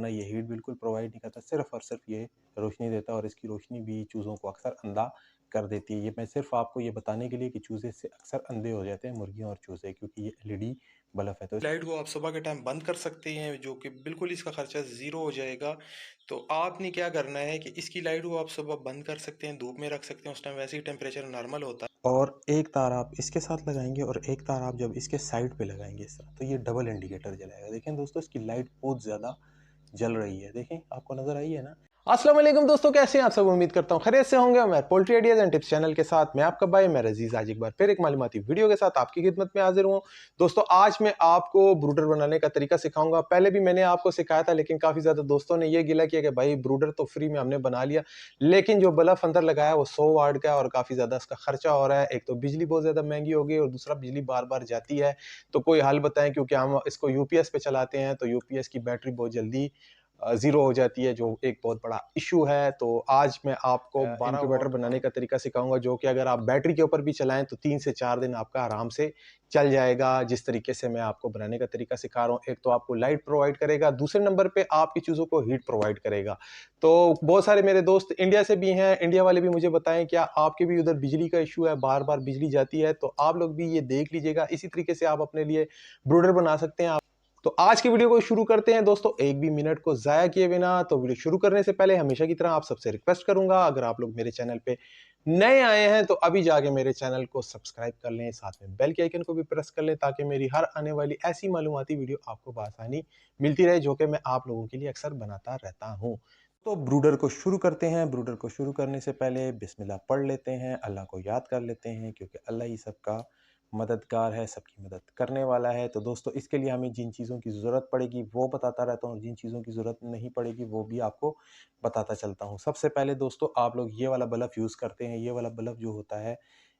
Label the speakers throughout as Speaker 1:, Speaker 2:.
Speaker 1: करना, ये हीट बिल्कुल प्रोवाइड नहीं करता, सिर्फ़ और सिर्फ ये रोशनी देता है और इसकी रोशनी भी चूज़ों को अक्सर अंधा कर देती है। ये मैं सिर्फ़ आपको ये बताने के लिए कि चूज़े इससे अक्सर अंधे हो जाते हैं, मुर्गियाँ और चूज़े, क्योंकि ये एलईडी बल्ब है। तो
Speaker 2: लाइट को आप सुबह के टाइम बंद कर सकते हैं, जो कि बिल्कुल इसका खर्चा ज़ीरो हो जाएगा। तो आपने क्या करना है कि इसकी लाइट को आप सुबह बंद कर सकते हैं, धूप में रख सकते हैं, उस टाइम वैसे ही टेम्परेचर नॉर्मल होता है।
Speaker 1: और एक तार आप इसके साथ लगाएँगे और एक तार आप जब इसके साइड पे लगाएँगे इस तरह, तो ये डबल इंडिकेटर जलाएगा। देखें दोस्तों, इसकी लाइट बहुत ज़्यादा जल रही है। देखें, आपको नज़र आई है ना?
Speaker 2: अस्सलाम वालेकुम दोस्तों, कैसे हैं आप सब? उम्मीद करता हूँ खैरियत से होंगे। मैं poultry ideas and tips channel के साथ मैं आपका भाई मैं रजीज आज एक बार फिर एक मालूमाती वीडियो के साथ आपकी खिदमत में हाजिर हूँ। दोस्तों, आज मैं आपको ब्रूडर बनाने का तरीका सिखाऊंगा। पहले भी मैंने आपको सिखाया था, लेकिन काफ़ी ज़्यादा दोस्तों ने ये गिला किया कि भाई ब्रूडर तो फ्री में हमने बना लिया, लेकिन जो बल्ब अंदर लगाया वो 100 वाट का है और काफ़ी ज़्यादा इसका खर्चा हो रहा है। एक तो बिजली बहुत ज़्यादा महंगी हो गई और दूसरा बिजली बार बार जाती है। तो कोई हल बताएं, क्योंकि हम इसको यूपीएस पे चलाते हैं तो यूपीएस की बैटरी बहुत जल्दी ज़ीरो हो जाती है, जो एक बहुत बड़ा इश्यू है। तो आज मैं आपको 12 इंक्यूबेटर
Speaker 1: वॉट
Speaker 2: बनाने का तरीका सिखाऊँगा, जो कि अगर आप बैटरी के ऊपर भी चलाएँ तो 3 से 4 दिन आपका आराम से चल जाएगा। जिस तरीके से मैं आपको बनाने का तरीका सिखा रहा हूँ, एक तो आपको लाइट प्रोवाइड करेगा, दूसरे नंबर पे आपकी चीज़ों को हीट प्रोवाइड करेगा। तो बहुत सारे मेरे दोस्त इंडिया से भी हैं, इंडिया वाले भी मुझे बताएँ क्या आपके भी उधर बिजली का इश्यू है, बार-बार बिजली जाती है? तो आप लोग भी ये देख लीजिएगा। इसी तरीके से आप अपने लिए ब्रूडर बना सकते हैं। तो आज की वीडियो को शुरू करते हैं दोस्तों, एक भी मिनट को ज़ाया किए बिना। तो वीडियो शुरू करने से पहले हमेशा की तरह आप सबसे रिक्वेस्ट करूंगा, अगर आप लोग मेरे चैनल पे नए आए हैं तो अभी जाके मेरे चैनल को सब्सक्राइब कर लें, साथ में बेल के आइकन को भी प्रेस कर लें, ताकि मेरी हर आने वाली ऐसी मालूमाती वीडियो आपको बआसानी मिलती रहे, जो कि मैं आप लोगों के लिए अक्सर बनाता रहता हूँ।
Speaker 1: तो ब्रूडर को शुरू करते हैं। ब्रूडर को शुरू करने से पहले बिस्मिल्लाह पढ़ लेते हैं, अल्लाह को याद कर लेते हैं, क्योंकि अल्लाह ही सबका मददगार है, सबकी मदद करने वाला है। तो दोस्तों, इसके लिए हमें जिन चीज़ों की ज़रूरत पड़ेगी वो बताता रहता हूँ, जिन चीज़ों की ज़रूरत नहीं पड़ेगी वो भी आपको बताता चलता हूँ। सबसे पहले दोस्तों, आप लोग ये वाला बल्ब यूज़ करते हैं। ये वाला बल्ब जो होता है,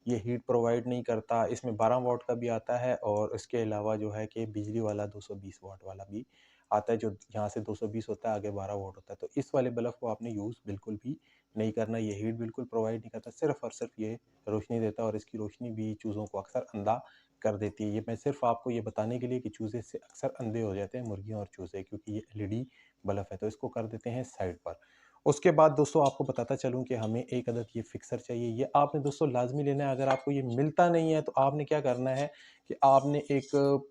Speaker 1: ये हीट प्रोवाइड नहीं करता। इसमें 12 वॉट का भी आता है और इसके अलावा जो है कि बिजली वाला 220 वॉट वाला भी आता है, जो यहाँ से 220 होता है, आगे 12 वोल्ट होता है। तो इस वाले बल्ब को आपने यूज़ बिल्कुल भी नहीं करना। ये हीट बिल्कुल प्रोवाइड नहीं करता, सिर्फ़ और सिर्फ ये रोशनी देता है और इसकी रोशनी भी चूज़ों को अक्सर अंधा कर देती है। ये मैं सिर्फ़ आपको ये बताने के लिए कि चूज़े इससे अक्सर अंधे हो जाते हैं, मुर्गियाँ और चूज़े, क्योंकि ये एलईडी बल्ब है। तो इसको कर देते हैं साइड पर। उसके बाद दोस्तों, आपको बताता चलूँ कि हमें एक अदद ये फिक्सर चाहिए। ये आपने दोस्तों लाज़मी लेना है। अगर आपको ये मिलता नहीं है तो आपने क्या करना है कि आपने एक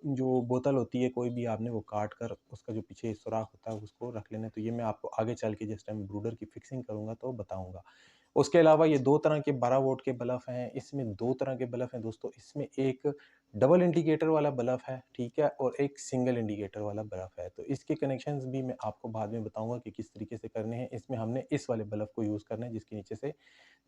Speaker 1: जो बोतल होती है कोई भी, आपने वो काट कर उसका जो पीछे सुराख होता है उसको रख लेना है। तो ये मैं आपको आगे चल के जिस टाइम ब्रूडर की फिक्सिंग करूँगा तो बताऊँगा। उसके अलावा ये 2 तरह के 12 वोल्ट के बल्ब हैं। इसमें 2 तरह के बल्ब हैं दोस्तों। इसमें एक डबल इंडिकेटर वाला बल्ब है, ठीक है? और एक सिंगल इंडिकेटर वाला बल्ब है। तो इसके कनेक्शंस भी मैं आपको बाद में बताऊँगा कि किस तरीके से करने हैं। इसमें हमने इस वाले बल्ब को यूज़ करना है, जिसके नीचे से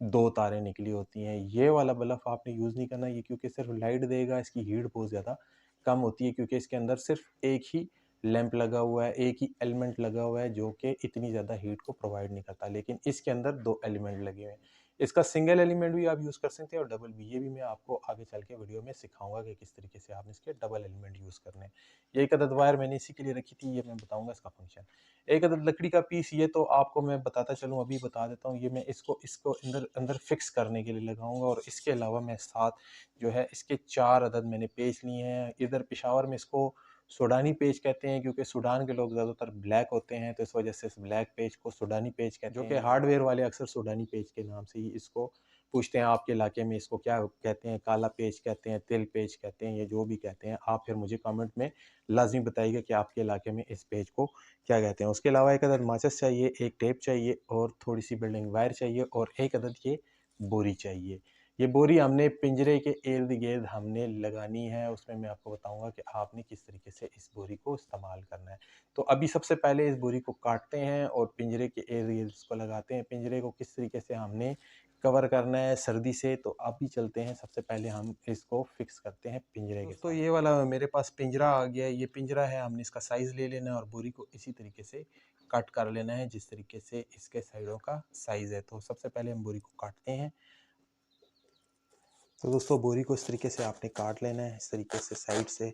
Speaker 1: 2 तारें निकली होती हैं। ये वाला बल्ब आपने यूज़ नहीं करना, ये क्योंकि सिर्फ़ लाइट देगा, इसकी हीट बहुत ज़्यादा कम होती है, क्योंकि इसके अंदर सिर्फ़ एक ही लैंप लगा हुआ है, एक ही एलिमेंट लगा हुआ है, जो कि इतनी ज़्यादा हीट को प्रोवाइड नहीं करता। लेकिन इसके अंदर 2 एलिमेंट लगे हुए हैं। इसका सिंगल एलिमेंट भी आप यूज़ कर सकते हैं और डबल भी। ये भी मैं आपको आगे चल के वीडियो में सिखाऊँगा कि किस तरीके से आपने इसके डबल एलिमेंट यूज़ करने हैं। ये एक अदद वायर मैंने इसी के लिए रखी थी, ये मैं बताऊँगा इसका फ़ंक्शन। एक अदद लकड़ी का पीस, ये तो आपको मैं बताता चलूँ, अभी बता देता हूँ। ये मैं इसको इसको अंदर अंदर फिक्स करने के लिए लगाऊंगा। और इसके अलावा मैं साथ जो है इसके 4 अदद मैंने पेच लिए हैं। इधर पेशावर में इसको सूडानी पेच कहते हैं, क्योंकि सूडान के लोग ज़्यादातर ब्लैक होते हैं, तो इस वजह से इस ब्लैक पेच को सूडानी पेच कहते हैं, जो कि हार्डवेयर वाले अक्सर सूडानी पेच के नाम से ही इसको पूछते हैं। आपके इलाके में इसको क्या कहते हैं? काला पेच कहते हैं, तिल पेच कहते हैं, या जो भी कहते हैं आप, फिर मुझे कमेंट में लाजमी बताइएगा कि आपके इलाके में इस पेज को क्या कहते हैं। उसके अलावा एक अदद माचिस चाहिए, एक टेप चाहिए और थोड़ी सी बिल्डिंग वायर चाहिए और एक अदद ये बोरी चाहिए। ये बोरी हमने पिंजरे के इर्द गिर्द हमने लगानी है। उसमें मैं आपको बताऊंगा कि आपने किस तरीके से इस बोरी को इस्तेमाल करना है। तो अभी सबसे पहले इस बोरी को काटते हैं और पिंजरे के इर्द गिर्द इसको लगाते हैं। पिंजरे को किस तरीके से हमने कवर करना है सर्दी से, तो अभी चलते हैं। सबसे पहले हम इसको फिक्स करते हैं पिंजरे के साथ। ये वाला मेरे पास पिंजरा आ गया है। ये पिंजरा है, हमने इसका साइज़ ले लेना है और बोरी को इसी तरीके से कट कर लेना है, जिस तरीके से इसके साइडों का साइज़ है। तो सबसे पहले हम बोरी को काटते हैं। तो दोस्तों, बोरी को इस तरीके से आपने काट लेना है, इस तरीके से साइड से,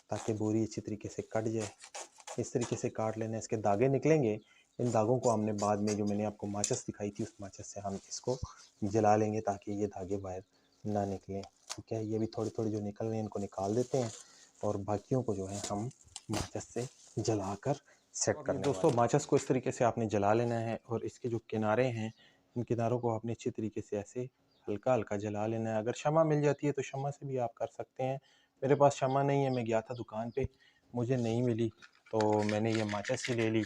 Speaker 1: ताकि बोरी अच्छी तरीके से कट जाए। इस तरीके से काट लेना है। इसके दागे निकलेंगे, इन दागों को हमने बाद में, जो मैंने आपको माचिस दिखाई थी, उस माचिस से हम इसको जला लेंगे, ताकि ये धागे बाहर ना निकलें। ठीक है, ये भी थोड़े थोड़े जो निकल रहे हैं इनको निकाल देते हैं और बाकियों को जो है हम माचिस से जलाकर
Speaker 2: सेट
Speaker 1: अब ये
Speaker 2: करने
Speaker 1: दोस्तों
Speaker 2: वाले।
Speaker 1: माचिस को इस तरीके से आपने जला लेना है और इसके जो किनारे हैं, इन किनारों को आपने अच्छी तरीके से ऐसे हल्का-हल्का जला लेना है। अगर शम्मा मिल जाती है तो शम्मा से भी आप कर सकते हैं। मेरे पास शम्मा नहीं है, मैं गया था दुकान पे, मुझे नहीं मिली, तो मैंने ये माचिस ही ले ली।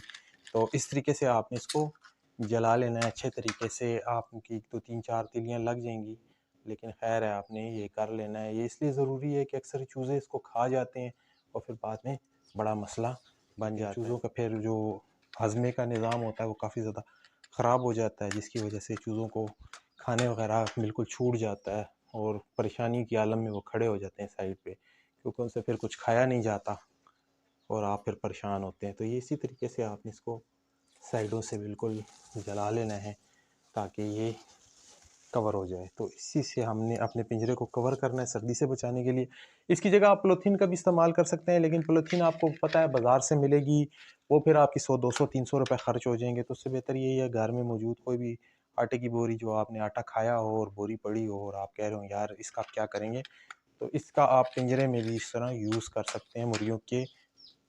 Speaker 1: तो इस तरीके से आपने इसको जला लेना है अच्छे तरीके से। आपकी तो 3-4 तीलियाँ लग जाएँगी, लेकिन ख़ैर है आपने ये कर लेना है। ये इसलिए ज़रूरी है कि अक्सर चूज़े इसको खा जाते हैं और फिर बाद में बड़ा मसला बन जाता है। चूज़ों का फिर जो हज़मे का निज़ाम होता है वो काफ़ी ज़्यादा ख़राब हो जाता है, जिसकी वजह से चूज़ों को खाने वगैरह बिल्कुल छूट जाता है और परेशानी की आलम में वो खड़े हो जाते हैं साइड पे, क्योंकि उनसे फिर कुछ खाया नहीं जाता और आप फिर परेशान होते हैं। तो ये इसी तरीके से आपने इसको साइडों से बिल्कुल जला लेना है ताकि ये कवर हो जाए। तो इसी से हमने अपने पिंजरे को कवर करना है सर्दी से बचाने के लिए। इसकी जगह आप पॉलीथीन का भी इस्तेमाल कर सकते हैं, लेकिन पॉलीथीन आपको पता है बाज़ार से मिलेगी, वो फिर आपकी 100, 200, 300 रुपए खर्च हो जाएँगे। तो उससे बेहतर यही है घर में मौजूद कोई भी आटे की बोरी, जो आपने आटा खाया हो और बोरी पड़ी हो और आप कह रहे हो यार इसका क्या करेंगे, तो इसका आप पिंजरे में भी इस तरह यूज़ कर सकते हैं मुर्गियों के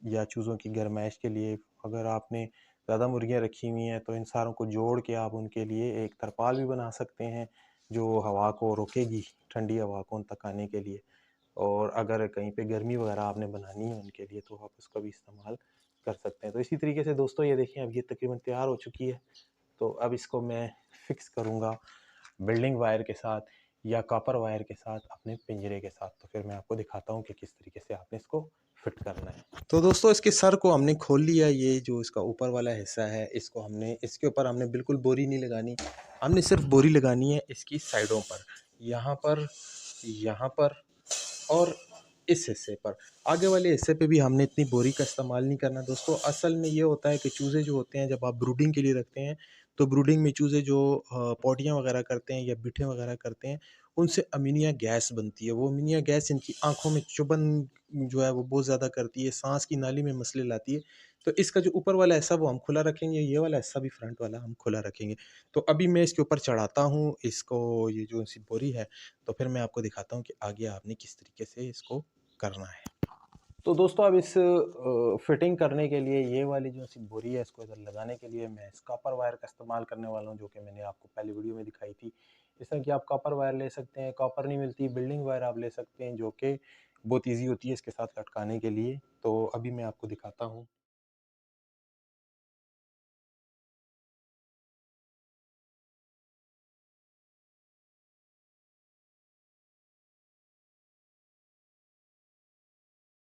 Speaker 1: या चूज़ों की गरमाइश के लिए। अगर आपने ज़्यादा मुर्गियाँ रखी हुई हैं तो इन सारों को जोड़ के आप उनके लिए एक तरपाल भी बना सकते हैं, जो हवा को रोकेगी, ठंडी हवा को उन तक आने के लिए। और अगर कहीं पे गर्मी वगैरह आपने बनानी है उनके लिए तो आप उसका भी इस्तेमाल कर सकते हैं। तो इसी तरीके से दोस्तों ये देखिए अब ये तकरीबन तैयार हो चुकी है। तो अब इसको मैं फ़िक्स करूँगा बिल्डिंग वायर के साथ या कॉपर वायर के साथ अपने पिंजरे के साथ। तो फिर मैं आपको दिखाता हूँ कि किस तरीके से आपने इसको फिट करना है। तो दोस्तों इसके सर को हमने खोल लिया, ये जो इसका ऊपर वाला हिस्सा है इसको हमने, इसके ऊपर हमने बिल्कुल बोरी नहीं लगानी, हमने सिर्फ बोरी लगानी है इसकी साइडों पर, यहाँ पर और इस हिस्से पर। आगे वाले हिस्से पे भी हमने इतनी बोरी का इस्तेमाल नहीं करना दोस्तों। असल में ये होता है कि चूज़े जो होते हैं जब आप ब्रूडिंग के लिए रखते हैं, तो ब्रूडिंग में चूज़े जो पोटियाँ वगैरह करते हैं या बिठे वगैरह करते हैं, उनसे अमीनिया गैस बनती है। वो अमीनिया गैस इनकी आँखों में चुभन जो है वो बहुत ज़्यादा करती है, साँस की नाली में मसले लाती है। तो इसका जो ऊपर वाला हिस्सा वो हम खुला रखेंगे, ये वाला हिस्सा भी फ्रंट वाला हम खुला रखेंगे। तो अभी मैं इसके ऊपर चढ़ाता हूँ इसको, ये जो सी बोरी है, तो फिर मैं आपको दिखाता हूँ कि आगे आपने किस तरीके से इसको करना है। तो दोस्तों अब इस फिटिंग करने के लिए ये वाली जो सी बोरी है इसको इधर लगाने के लिए मैं इस कॉपर वायर का इस्तेमाल करने वाला हूँ, जो कि मैंने आपको पहले वीडियो में दिखाई थी। इस तरह की आप कॉपर वायर ले सकते हैं, कॉपर नहीं मिलती बिल्डिंग वायर आप ले सकते हैं, जो कि बहुत ईजी होती है इसके साथ लटकाने के लिए। तो अभी मैं आपको दिखाता हूँ।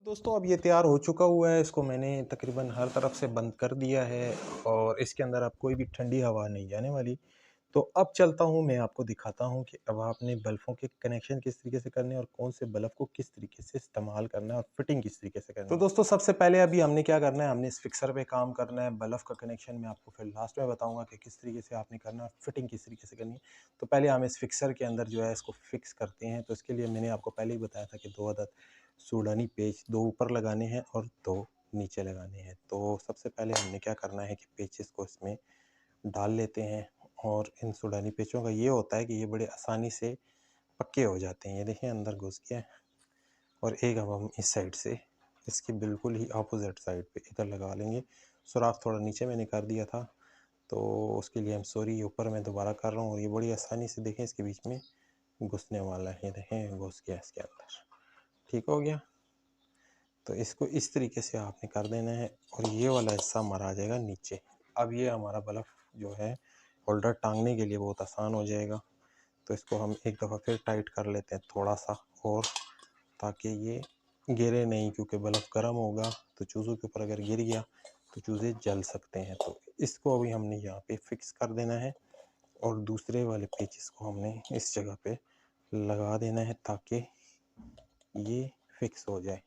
Speaker 1: दोस्तों अब ये तैयार हो चुका हुआ है, इसको मैंने तकरीबन हर तरफ से बंद कर दिया है और इसके अंदर अब कोई भी ठंडी हवा नहीं जाने वाली। तो अब चलता हूँ, मैं आपको दिखाता हूँ कि अब आपने बल्बों के कनेक्शन किस तरीके से करने हैं और कौन से बल्ब को किस तरीके से इस्तेमाल करना है और फिटिंग किस तरीके से करनी है। तो दोस्तों सबसे पहले अभी हमने क्या करना है, हमने इस फिक्सर पे काम करना है। बल्ब का कनेक्शन मैं आपको फिर लास्ट में बताऊंगा कि किस तरीके से आपने करना है, फिटिंग किस तरीके से करनी है। तो पहले हम इस फिक्सर के अंदर जो है इसको फिक्स करते हैं। तो इसके लिए मैंने आपको पहले ही बताया था कि 2 अदद सूडानी पेच, 2 ऊपर लगाने हैं और 2 नीचे लगाने हैं। तो सबसे पहले हमने क्या करना है कि पेचेस को इसमें डाल लेते हैं और इन सूडानी पेचों का ये होता है कि ये बड़े आसानी से पक्के हो जाते हैं। ये देखें अंदर घुस गया। और एक अब हम इस साइड से इसकी बिल्कुल ही अपोजिट साइड पे इधर लगा लेंगे। सुराख थोड़ा नीचे मैंने कर दिया था, तो उसके लिए हम सॉरी, ऊपर मैं दोबारा कर रहा हूँ। और ये बड़ी आसानी से देखें इसके बीच में घुसने वाला है, ये देखें घुस गया इसके अंदर। ठीक हो गया। तो इसको इस तरीके से आपने कर देना है और ये वाला हिस्सा हमारा आ जाएगा नीचे। अब ये हमारा बल्ब जो है होल्डर टांगने के लिए बहुत आसान हो जाएगा। तो इसको हम एक दफ़ा फिर टाइट कर लेते हैं थोड़ा सा, और ताकि ये गिरे नहीं, क्योंकि बल्ब गर्म होगा तो चूज़ों के ऊपर अगर गिर गया तो चूज़े जल सकते हैं। तो इसको अभी हमने यहाँ पे फिक्स कर देना है और दूसरे वाले पेचेस को हमने इस जगह पे लगा देना है ताकि ये फिक्स हो जाए।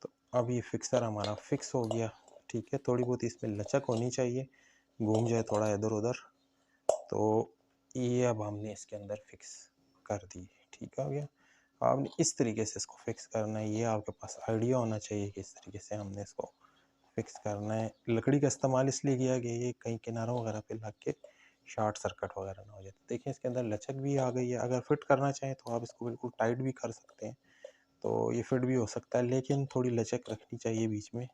Speaker 1: तो अब ये फिक्सर हमारा फिक्स हो गया। ठीक है, थोड़ी बहुत इसमें लचक होनी चाहिए, घूम जाए थोड़ा इधर उधर। तो ये अब हमने इसके अंदर फिक्स कर दी। ठीक हो गया। आपने इस तरीके से इसको फिक्स करना है। ये आपके पास आइडिया होना चाहिए कि इस तरीके से हमने इसको फिक्स करना है। लकड़ी का इस्तेमाल इसलिए किया कि ये कहीं किनारों वगैरह पे लग के शॉर्ट सर्किट वगैरह ना हो जाए। देखिए इसके अंदर लचक भी आ गई है। अगर फिट करना चाहें तो आप इसको बिल्कुल टाइट भी कर सकते हैं, तो ये फिट भी हो सकता है, लेकिन थोड़ी लचक रखनी चाहिए बीच में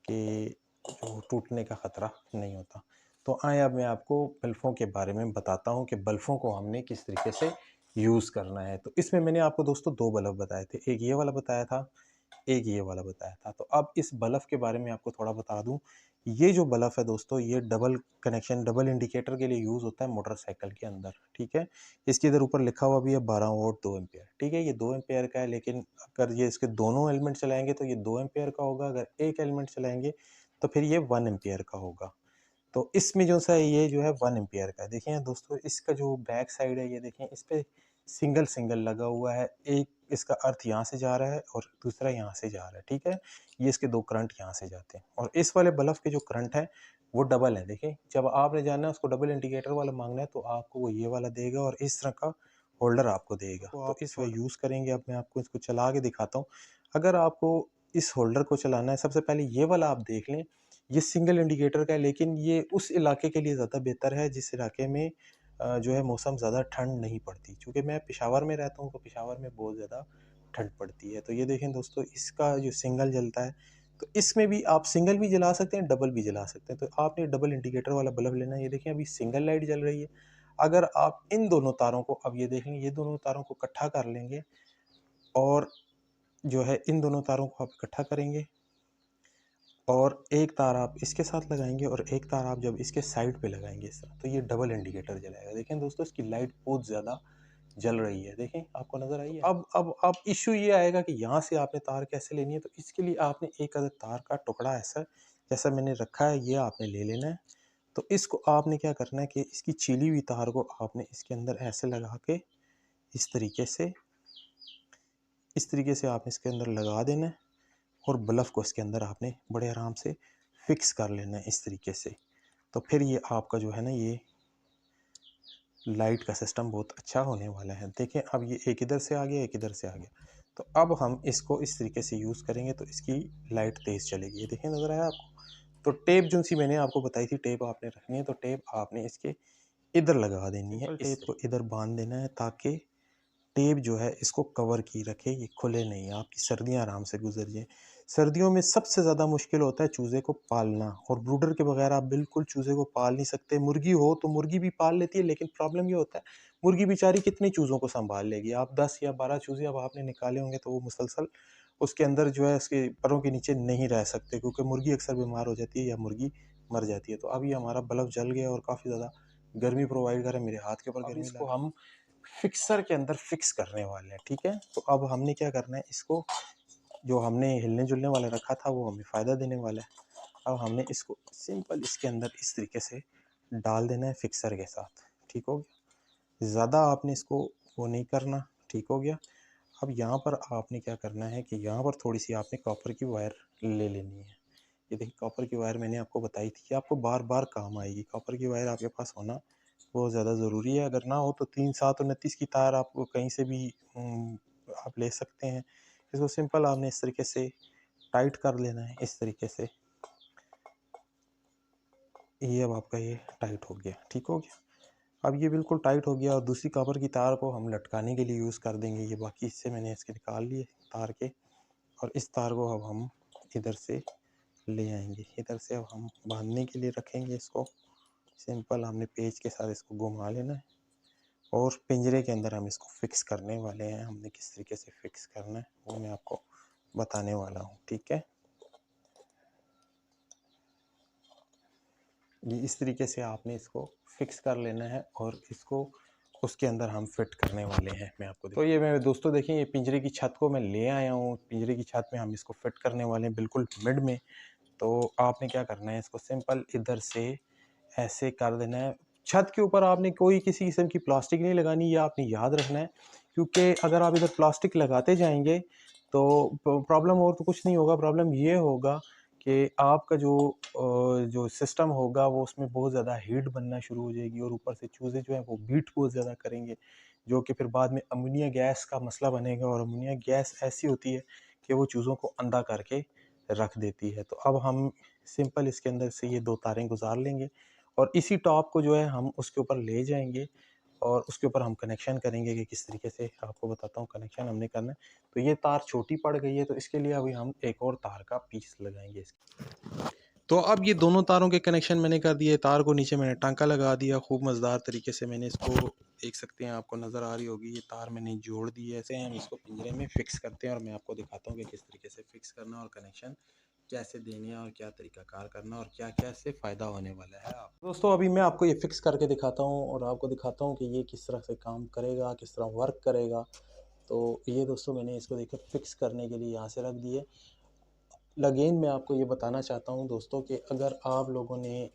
Speaker 1: कि जो टूटने का ख़तरा नहीं होता। तो आएँ अब मैं आपको बल्फ़ों के बारे में बताता हूँ कि बल्फ़ों को हमने किस तरीके से यूज़ करना है। तो इसमें मैंने आपको दोस्तों 2 बल्ब बताए थे, एक ये वाला बताया था, एक ये वाला बताया था। तो अब इस बल्ब के बारे में आपको थोड़ा बता दूँ, ये जो बल्ब है दोस्तों, ये डबल कनेक्शन, डबल इंडिकेटर के लिए यूज़ होता है मोटरसाइकिल के अंदर, ठीक है? इसके इधर ऊपर लिखा हुआ भी है 12 वोल्ट 2 एम्पीयर, ठीक है? ये 2 एम्पीयर का है, लेकिन अगर ये इसके दोनों एलिमेंट चलाएँगे तो ये 2 एम्पीयर का होगा, अगर एक एलिमेंट चलाएँगे तो फिर ये 1 एम्पीयर का होगा। तो इसमें जो सा ये जो है 1 एम्पीयर का है। देखिए दोस्तों, इसका जो बैक साइड है, ये देखें, इस पे सिंगल लगा हुआ है। एक इसका अर्थ यहाँ से जा रहा है और दूसरा यहाँ से जा रहा है, ठीक है? ये इसके 2 करंट यहाँ से जाते हैं और इस वाले बल्ब के जो करंट है वो डबल है। देखिए, जब आपने जानना है उसको डबल इंडिकेटर वाला मांगना है तो आपको वो ये वाला देगा और इस तरह का होल्डर आपको देगा। तो आप इस वाला यूज़ करेंगे। अब मैं आपको इसको चला के दिखाता हूँ। अगर आपको इस होल्डर को चलाना है, सबसे पहले ये वाला आप देख लें, ये सिंगल इंडिकेटर का है, लेकिन ये उस इलाके के लिए ज़्यादा बेहतर है जिस इलाके में जो है मौसम ज़्यादा ठंड नहीं पड़ती। चूँकि मैं पेशावर में रहता हूँ तो पेशावर में बहुत ज़्यादा ठंड पड़ती है। तो ये देखें दोस्तों, इसका जो सिंगल जलता है, तो इसमें भी आप सिंगल भी जला सकते हैं, डबल भी जला सकते हैं। तो आपने डबल इंडिकेटर वाला बल्ब लेना है। ये देखिए, अभी सिंगल लाइट जल रही है। अगर आप इन दोनों तारों को, अब ये देख लें, ये दोनों तारों को इकट्ठा कर लेंगे और जो है इन दोनों तारों को आप इकट्ठा करेंगे और एक तार आप इसके साथ लगाएँगे और एक तार आप जब इसके साइड पे लगाएँगे इस तरह, तो ये डबल इंडिकेटर जलाएगा। देखें दोस्तों, इसकी लाइट बहुत ज़्यादा जल रही है। देखें, आपको नज़र आई है? अब इश्यू ये आएगा कि यहाँ से आपने तार कैसे लेनी है, तो इसके लिए आपने एक अदर तार का टुकड़ा ऐसा जैसा मैंने रखा है, ये आपने ले लेना है। तो इसको आपने क्या करना है कि इसकी छीली हुई तार को आपने इसके अंदर ऐसे लगा के इस तरीके से, आपने इसके अंदर लगा देना है और बल्ब को इसके अंदर आपने बड़े आराम से फिक्स कर लेना है इस तरीके से। तो फिर ये आपका जो है ना, ये लाइट का सिस्टम बहुत अच्छा होने वाला है। देखें, अब ये एक इधर से आ गया, एक इधर से आ गया। तो अब हम इसको इस तरीके से यूज़ करेंगे तो इसकी लाइट तेज़ चलेगी। ये देखें, नज़र आया आपको? तो टेप जो सी मैंने आपको बताई थी, टेप आपने रखनी है, तो टेप आपने इसके इधर लगा देनी है। टेप को इधर बांध देना है ताकि टेप जो है इसको कवर की रखे, ये खुले नहीं, आपकी सर्दियाँ आराम से गुजर जाएँ। सर्दियों में सबसे ज़्यादा मुश्किल होता है चूज़े को पालना, और ब्रूडर के बगैर आप बिल्कुल चूज़े को पाल नहीं सकते। मुर्गी हो तो मुर्गी भी पाल लेती है, लेकिन प्रॉब्लम ये होता है, मुर्गी बेचारी कितनी चूज़ों को संभाल लेगी। आप 10 या 12 चूज़े अब आपने निकाले होंगे तो वो मुसलसल उसके अंदर जो है उसके परों के नीचे नहीं रह सकते, क्योंकि मुर्गी अक्सर बीमार हो जाती है या मुर्गी मर जाती है। तो अब ये हमारा बल्ब जल गया और काफ़ी ज़्यादा गर्मी प्रोवाइड कर रहा है, मेरे हाथ के ऊपर गर्मी लग रही है। इसको हम फिक्सर के अंदर फिक्स करने वाले हैं, ठीक है? तो अब हमने क्या करना है, इसको जो हमने हिलने-जुलने वाला रखा था वो हमें फ़ायदा देने वाला है। अब हमने इसको सिंपल इसके अंदर इस तरीके से डाल देना है फिक्सर के साथ, ठीक हो गया? ज़्यादा आपने इसको वो नहीं करना, ठीक हो गया? अब यहाँ पर आपने क्या करना है कि यहाँ पर थोड़ी-सी आपने कॉपर की वायर ले लेनी है। ये देखिए, कॉपर की वायर मैंने आपको बताई थी कि आपको बार-बार काम आएगी। कॉपर की वायर आपके पास होना बहुत ज़्यादा ज़रूरी है। अगर ना हो तो 3-7-29 की तार आपको कहीं से भी आप ले सकते हैं। इसको सिंपल आपने इस तरीके से टाइट कर लेना है, इस तरीके से। ये अब आपका ये टाइट हो गया, ठीक हो गया? अब ये बिल्कुल टाइट हो गया और दूसरी कॉपर की तार को हम लटकाने के लिए यूज़ कर देंगे। ये बाकी हिस्से मैंने इसके निकाल लिए तार के, और इस तार को अब हम इधर से ले आएँगे। इधर से अब हम बाँधने के लिए रखेंगे इसको। सिंपल हमने पेंच के साथ इसको घुमा लेना है और पिंजरे के अंदर हम इसको फिक्स करने वाले हैं। हमने किस तरीके से फिक्स करना है वो मैं आपको बताने वाला हूँ, ठीक है? ये इस तरीके से आपने इसको फिक्स कर लेना है और इसको उसके अंदर हम फिट करने वाले हैं। मैं आपको तो ये मेरे दोस्तों देखें, ये पिंजरे की छत को मैं ले आया हूँ। पिंजरे की छत में हम इसको फिट करने वाले हैं बिल्कुल मिड में। तो आपने क्या करना है, इसको सिंपल इधर से ऐसे कर देना है। छत के ऊपर आपने कोई किसी किस्म की प्लास्टिक नहीं लगानी, ये आपने याद रखना है, क्योंकि अगर आप इधर प्लास्टिक लगाते जाएंगे तो प्रॉब्लम और तो कुछ नहीं होगा। प्रॉब्लम ये होगा कि आपका जो सिस्टम होगा वो उसमें बहुत ज़्यादा हीट बनना शुरू हो जाएगी और ऊपर से चूज़े जो हैं वो बीट बहुत ज़्यादा करेंगे, जो कि फिर बाद में अमोनिया गैस का मसला बनेगा, और अमोनिया गैस ऐसी होती है कि वो चूज़ों को अंधा करके रख देती है। तो अब हम सिंपल इसके अंदर से ये 2 तारें गुज़ार लेंगे और इसी टॉप को जो है हम उसके ऊपर ले जाएँगे और उसके ऊपर हम कनेक्शन करेंगे कि किस तरीके से आपको बताता हूँ कनेक्शन हमने करना है। तो ये तार छोटी पड़ गई है, तो इसके लिए अभी हम एक और तार का पीस लगाएँगे इसके। तो अब ये दोनों तारों के कनेक्शन मैंने कर दिए, तार को नीचे मैंने टांका लगा दिया, खूब मज़ेदार तरीके से मैंने इसको, देख सकते हैं, आपको नज़र आ रही होगी, ये तार मैंने जोड़ दी है। ऐसे हम इसको पिंजरे में फ़िक्स करते हैं और मैं आपको दिखाता हूँ कि किस तरीके से फ़िक्स करना और कनेक्शन कैसे देने हैं और क्या तरीक़ाकार करना और क्या-क्या इससे फ़ायदा होने वाला है। आप दोस्तों अभी मैं आपको ये फ़िक्स करके दिखाता हूँ और आपको दिखाता हूँ कि ये किस तरह से काम करेगा, किस तरह वर्क करेगा। तो ये दोस्तों मैंने इसको देखिए फ़िक्स करने के लिए यहाँ से रख दिए। अगेन मैं आपको ये बताना चाहता हूँ दोस्तों कि अगर आप लोगों ने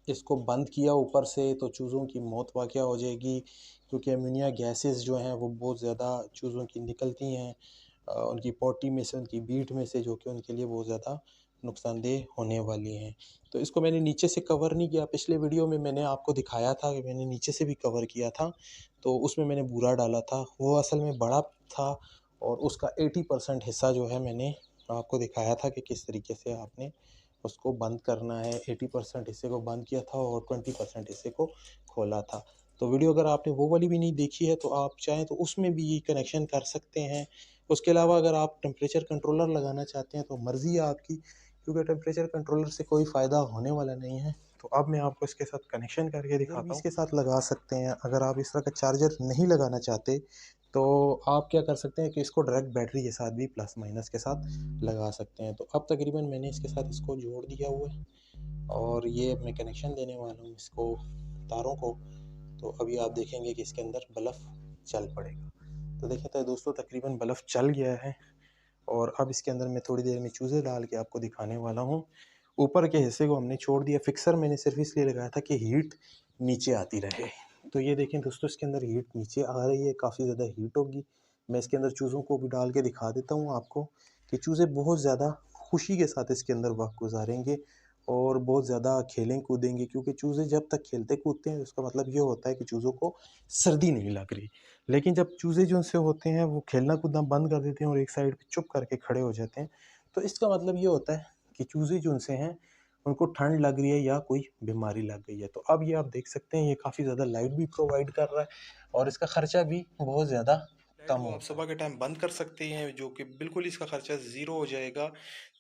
Speaker 1: इसको बंद किया ऊपर से तो चूज़ों की मौत वाक़या हो जाएगी, क्योंकि अमोनिया गैसेस जो हैं वो बहुत ज़्यादा चूज़ों की निकलती हैं उनकी पॉटी में से, उनकी बीट में से, जो कि उनके लिए बहुत ज़्यादा नुकसानदेह होने वाली हैं। तो इसको मैंने नीचे से कवर नहीं किया, पिछले वीडियो में मैंने आपको दिखाया था कि मैंने नीचे से भी कवर किया था, तो उसमें मैंने बूरा डाला था, वो असल में बड़ा था और उसका 80% हिस्सा जो है मैंने आपको दिखाया था कि किस तरीके से आपने उसको बंद करना है। 80% हिस्से को बंद किया था और 20% हिस्से को खोला था। तो वीडियो अगर आपने वो वाली भी नहीं देखी है तो आप चाहें तो उसमें भी कनेक्शन कर सकते हैं। उसके अलावा अगर आप टेम्परेचर कंट्रोलर लगाना चाहते हैं तो मर्ज़ी है आपकी, क्योंकि टेम्परेचर कंट्रोलर से कोई फ़ायदा होने वाला नहीं है। तो अब मैं आपको इसके साथ कनेक्शन करके दिखाता हूँ। इसके साथ लगा सकते हैं, अगर आप इस तरह का चार्जर नहीं लगाना चाहते तो आप क्या कर सकते हैं कि इसको डायरेक्ट बैटरी के साथ भी प्लस माइनस के साथ लगा सकते हैं। तो अब तकरीबन मैंने इसके साथ इसको जोड़ दिया हुआ है और ये मैं कनेक्शन देने वाला हूँ इसको, तारों को। तो अभी आप देखेंगे कि इसके अंदर बल्ब चल पड़ेगा। तो देखें तो दोस्तों तकरीबन बल्ब चल गया है और अब इसके अंदर मैं थोड़ी देर में चूज़े डाल के आपको दिखाने वाला हूँ। ऊपर के हिस्से को हमने छोड़ दिया, फिक्सर मैंने सिर्फ इसलिए लगाया था कि हीट नीचे आती रहे। तो ये देखें दोस्तों इसके अंदर हीट नीचे आ रही है, काफ़ी ज़्यादा हीट होगी। मैं इसके अंदर चूज़ों को भी डाल के दिखा देता हूँ आपको कि चूज़े बहुत ज़्यादा खुशी के साथ इसके अंदर वक्त गुजारेंगे और बहुत ज़्यादा खेलें कूदेंगे, क्योंकि चूज़े जब तक खेलते कूदते हैं उसका मतलब ये होता है कि चूज़ों को सर्दी नहीं लग रही। लेकिन जब चूज़े जो उनसे होते हैं वो खेलना कूदना बंद कर देते हैं और एक साइड पे चुप करके खड़े हो जाते हैं, तो इसका मतलब ये होता है कि चूज़े जो उनसे हैं उनको ठंड लग रही है या कोई बीमारी लग गई है। तो अब ये आप देख सकते हैं ये काफ़ी ज़्यादा लाइट भी प्रोवाइड कर रहा है और इसका ख़र्चा भी बहुत ज़्यादा लाइट को आप सुबह के टाइम बंद कर सकते हैं, जो कि बिल्कुल इसका खर्चा ज़ीरो हो जाएगा।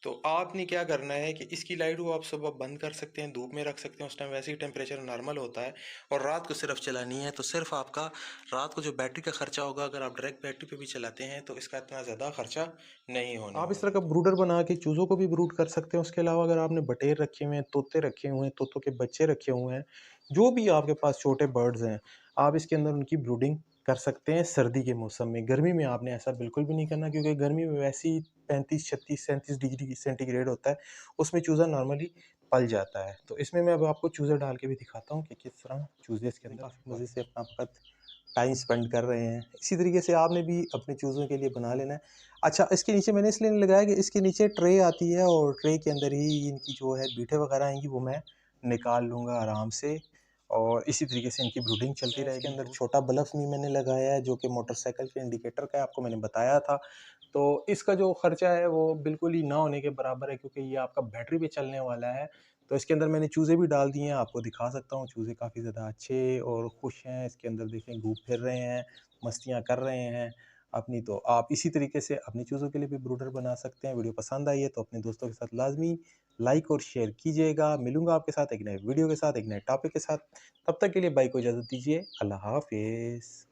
Speaker 1: तो आपने क्या करना है कि इसकी लाइट को आप सुबह बंद कर सकते हैं, धूप में रख सकते हैं, उस टाइम वैसे ही टेम्परेचर नॉर्मल होता है और रात को सिर्फ चलानी है। तो सिर्फ आपका रात को जो बैटरी का खर्चा होगा, अगर आप डायरेक्ट बैटरी पे भी चलाते हैं तो इसका इतना ज़्यादा खर्चा नहीं होने आप इस तरह का ब्रूडर बना के चूज़ों को भी ब्रूड कर सकते हैं। उसके अलावा अगर आपने बटेर रखे हुए हैं, तोते रखे हुए हैं, तोतों के बच्चे रखे हुए हैं, जो भी आपके पास छोटे बर्ड्स हैं, आप इसके अंदर उनकी ब्रूडिंग कर सकते हैं सर्दी के मौसम में। गर्मी में आपने ऐसा बिल्कुल भी नहीं करना, क्योंकि गर्मी में वैसे ही 35, 36, 37 डिग्री सेंटीग्रेड होता है, उसमें चूज़ा नॉर्मली पल जाता है। तो इसमें मैं अब आपको चूज़े डाल के भी दिखाता हूँ कि किस तरह चूज़े इसके अंदर काफ़ी मज़े से अपना वक़्त टाइम स्पेंड कर रहे हैं। इसी तरीके से आपने भी अपने चूज़ों के लिए बना लेना है। अच्छा, इसके नीचे मैंने इसलिए नहीं लगाया कि इसके नीचे ट्रे आती है और ट्रे के अंदर ही इनकी जो है बीटें वगैरह आएँगी, वो मैं निकाल लूँगा आराम से और इसी तरीके से इनकी ब्रूडिंग चलती रहेगी। इसके अंदर छोटा बल्ब भी मैंने लगाया है जो कि मोटरसाइकिल के इंडिकेटर का है, आपको मैंने बताया था। तो इसका जो खर्चा है वो बिल्कुल ही ना होने के बराबर है, क्योंकि ये आपका बैटरी पे चलने वाला है। तो इसके अंदर मैंने चूज़े भी डाल दिए हैं, आपको दिखा सकता हूँ। चूज़े काफ़ी ज़्यादा अच्छे और खुश हैं, इसके अंदर देखें घूम फिर रहे हैं, मस्तियाँ कर रहे हैं अपनी। तो आप इसी तरीके से अपनी चूज़ों के लिए भी ब्रूडर बना सकते हैं। वीडियो पसंद आई है तो अपने दोस्तों के साथ लाज़मी लाइक और शेयर कीजिएगा। मिलूँगा आपके साथ एक नए वीडियो के साथ, एक नए टॉपिक के साथ। तब तक के लिए बाय को इजाज़त दीजिए। अल्लाह हाफ़िज़।